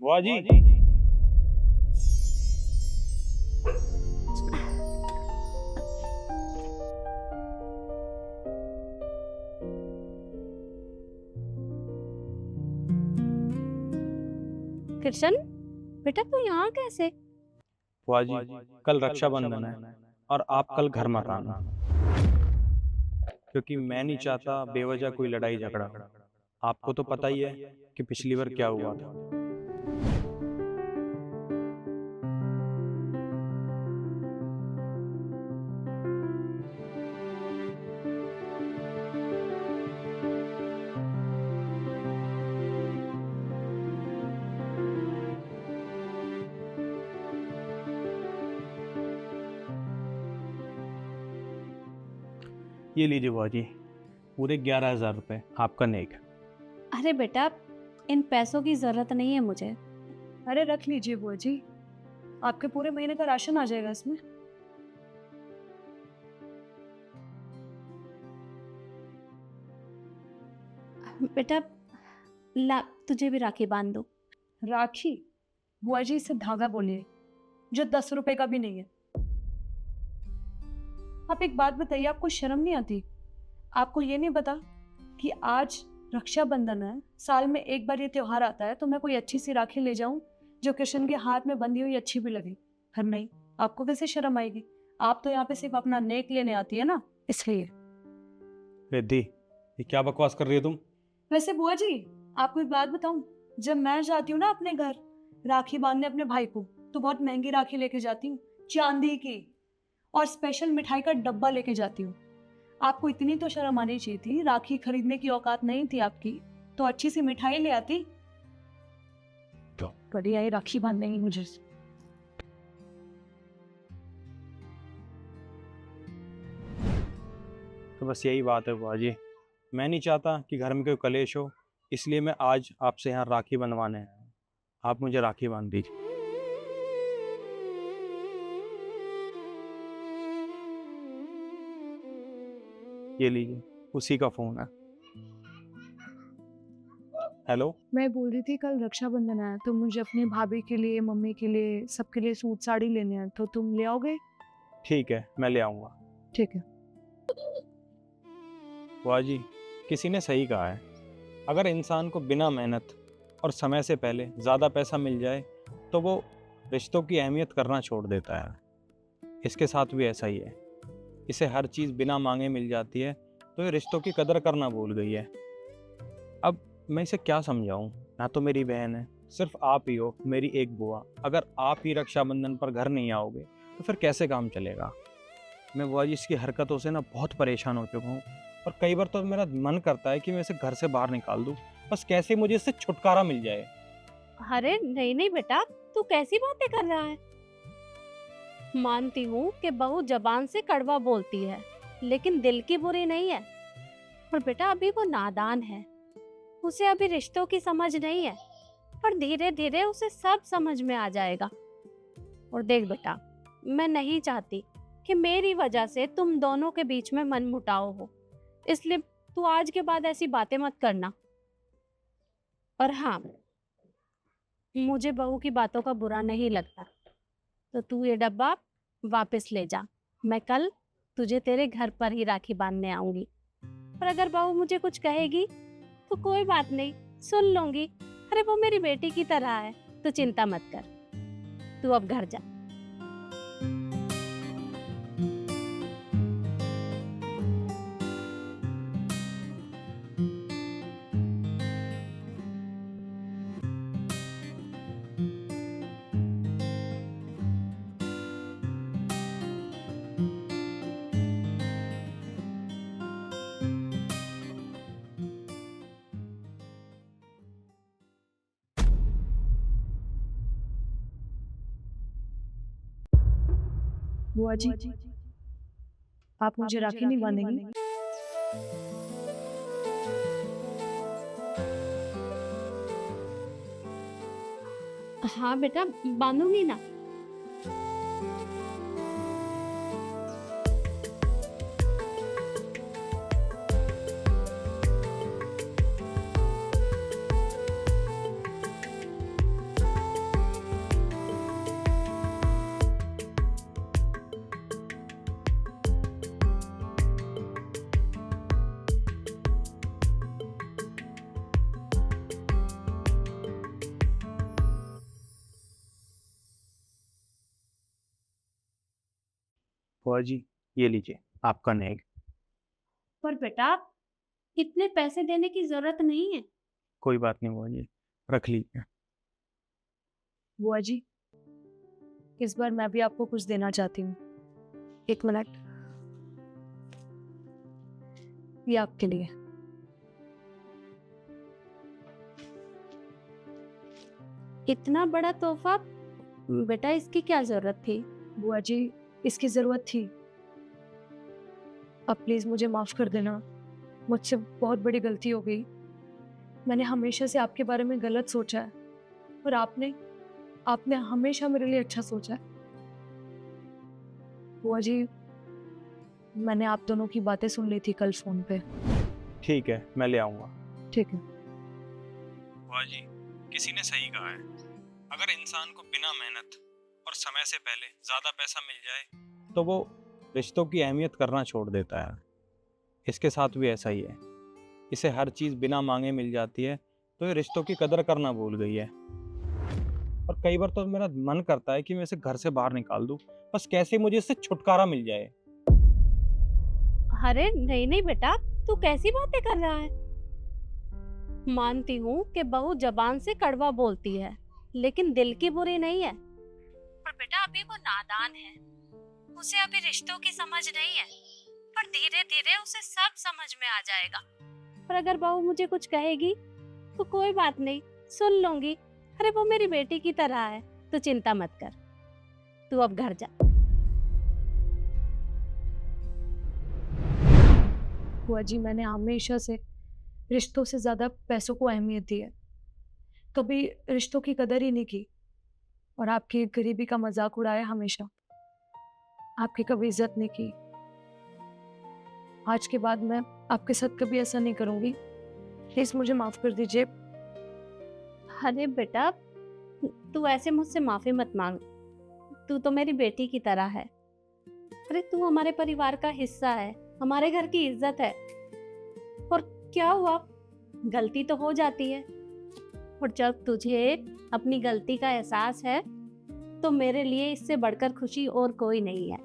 बुआ जी। कृष्ण, बेटा तू यहाँ कैसे? बुआ जी, कल रक्षाबंधन है और आप कल घर मत आना, क्योंकि मैं नहीं चाहता बेवजह कोई लड़ाई झगड़ा हो। आपको तो पता ही है कि पिछली बार क्या हुआ था। ये लीजिए बुआ जी, पूरे 11,000 रुपए आपका नेक। अरे बेटा, इन पैसों की जरूरत नहीं है मुझे। अरे रख लीजिए बुआ जी, आपके पूरे महीने का राशन आ जाएगा इसमें। बेटा ला, तुझे भी राखी बांध दो। राखी? बुआ जी इसे धागा बोलिए, जो 10 रुपए का भी नहीं है। आप एक बात बताइए, आपको शर्म नहीं आती? आपको ये नहीं पता कि आज रक्षाबंधन है, साल में एक बार ये त्योहार आता है, तो मैं कोई अच्छी सी राखी ले जाऊं जो कृष्ण के हाथ में बंधी हुई अच्छी भी लगे। पर नहीं, आपको कैसे शर्म आएगी? आप तो यहाँ पे सिर्फ अपना नेक लेने आती है ना, इसलिए। रिद्धि, ये क्या बकवास कर रही हो तुम? वैसे बुआ जी, आपको एक बात बताऊं, जब मैं जाती हूँ ना अपने घर राखी बांधने अपने भाई को, तो बहुत महंगी राखी लेके जाती हूँ, चांदी की, और स्पेशल मिठाई का डब्बा लेके जाती हूँ। आपको इतनी तो शर्म आनी चाहिए थी, राखी खरीदने की औकात नहीं थी आपकी तो अच्छी सी मिठाई ले आती। तो बढ़िया ही राखी बांधने की मुझे। तो बस यही बात है बुआ जी, मैं नहीं चाहता कि घर में कोई कलेश हो, इसलिए मैं आज आपसे यहाँ राखी बंधवाने आया हूँ। आप मुझे राखी बांध दीजिए। ये लीजिए, उसी का फोन है। हेलो। मैं बोल रही थी कल रक्षाबंधन है, तो मुझे अपनी भाभी के लिए, मम्मी के लिए, सबके लिए सूट साड़ी लेने हैं, तो तुम ले आओगे? ठीक है, मैं ले आऊँगा। ठीक है। बुआ जी, किसी ने सही कहा है, अगर इंसान को बिना मेहनत और समय से पहले ज़्यादा पैसा मिल जाए तो वो रिश्तों की अहमियत करना छोड़ देता है। इसके साथ भी ऐसा ही है, इसे हर चीज़ बिना मांगे मिल जाती है, तो ये रिश्तों की कदर करना भूल गई है। अब मैं इसे क्या समझाऊं? ना तो मेरी बहन है, सिर्फ आप ही हो मेरी एक बुआ। अगर आप ही रक्षाबंधन पर घर नहीं आओगे तो फिर कैसे काम चलेगा? मैं बुआ जी इसकी हरकतों से ना बहुत परेशान हो चुका हूँ, और कई बार तो मेरा मन करता है कि मैं इसे घर से बाहर निकाल दूँ, बस कैसे मुझे इससे छुटकारा मिल जाए। अरे नहीं नहीं बेटा, तू कैसी बातें कर रहा है? मानती हूँ कि बहू जबान से कड़वा बोलती है, लेकिन दिल की बुरी नहीं है। और बेटा अभी वो नादान है, उसे अभी रिश्तों की समझ नहीं है, पर धीरे धीरे उसे सब समझ में आ जाएगा। और देख बेटा, मैं नहीं चाहती कि मेरी वजह से तुम दोनों के बीच में मनमुटाव हो, इसलिए तू आज के बाद ऐसी बातें मत करना। और हाँ, मुझे बहू की बातों का बुरा नहीं लगता, तो तू ये डब्बा वापस ले जा। मैं कल तुझे तेरे घर पर ही राखी बांधने आऊंगी। पर अगर बहू मुझे कुछ कहेगी तो कोई बात नहीं, सुन लूंगी। अरे वो मेरी बेटी की तरह है, तो चिंता मत कर। तू अब घर जा। बुआ जी, आप मुझे राखी नहीं बांधेंगी? हाँ बेटा, बांधूंगी ना। बुआ जी, ये लीजिए आपका नेग। पर बेटा इतने पैसे देने की जरूरत नहीं है। कोई बात नहीं बुआ जी, रख लीजिए। बुआ जी, इस बार मैं भी आपको कुछ देना चाहती हूँ। एक मिनट, ये आपके लिए। इतना बड़ा तोहफा, बेटा इसकी क्या जरूरत थी? बुआ जी, इसकी जरूरत थी। अब प्लीज मुझे माफ कर देना, मुझसे बहुत बड़ी गलती हो गई। मैंने हमेशा से आपके बारे में गलत सोचा है, और आपने आपने हमेशा मेरे लिए अच्छा सोचा है। बुआ जी, मैंने आप दोनों की बातें सुन ली थी कल फोन पे। ठीक है, मैं ले आऊँगा। ठीक है। बुआ जी, किसी ने सही कहा है, अगर इंसान को बिना मेहनत और समय से पहले ज़्यादा पैसा मिल जाए तो वो रिश्तों की अहमियत करना छोड़ देता है। इसके साथ भी ऐसा ही है, इसे हर चीज़ बिना मांगे मिल जाती है तो ये रिश्तों की कदर करना भूल गई है। और कई बार तो मेरा मन करता है कि मैं इसे घर से बाहर निकाल दूं, बस कैसे मुझे इससे छुटकारा मिल जाए। अरे नहीं नहीं बेटा, तू कैसी बातें कर रहा है? मानती हूँ कि बहू जबान से कड़वा बोलती है, लेकिन दिल की बुरी नहीं है। पर बेटा अभी वो नादान है, उसे अभी रिश्तों की समझ नहीं है, पर धीरे धीरे उसे सब समझ में आ जाएगा। पर अगर बहू मुझे कुछ कहेगी तो कोई बात नहीं, सुन लूंगी। अरे वो मेरी बेटी की तरह है, तो चिंता मत कर, तू अब घर जा। बुआ जी, मैंने हमेशा से रिश्तों से ज्यादा पैसों को अहमियत दी है, कभी रिश्तों की कदर ही नहीं की, और आपकी गरीबी का मजाक उड़ाया हमेशा, आपकी कभी इज्जत नहीं की। आज के बाद मैं आपके साथ कभी ऐसा नहीं करूंगी, प्लीज मुझे माफ कर दीजिए। अरे बेटा तू ऐसे मुझसे माफी मत मांग, तू तो मेरी बेटी की तरह है। अरे तू हमारे परिवार का हिस्सा है, हमारे घर की इज्जत है। और क्या हुआ, गलती तो हो जाती है, और जब तुझे अपनी गलती का एहसास है तो मेरे लिए इससे बढ़कर खुशी और कोई नहीं है।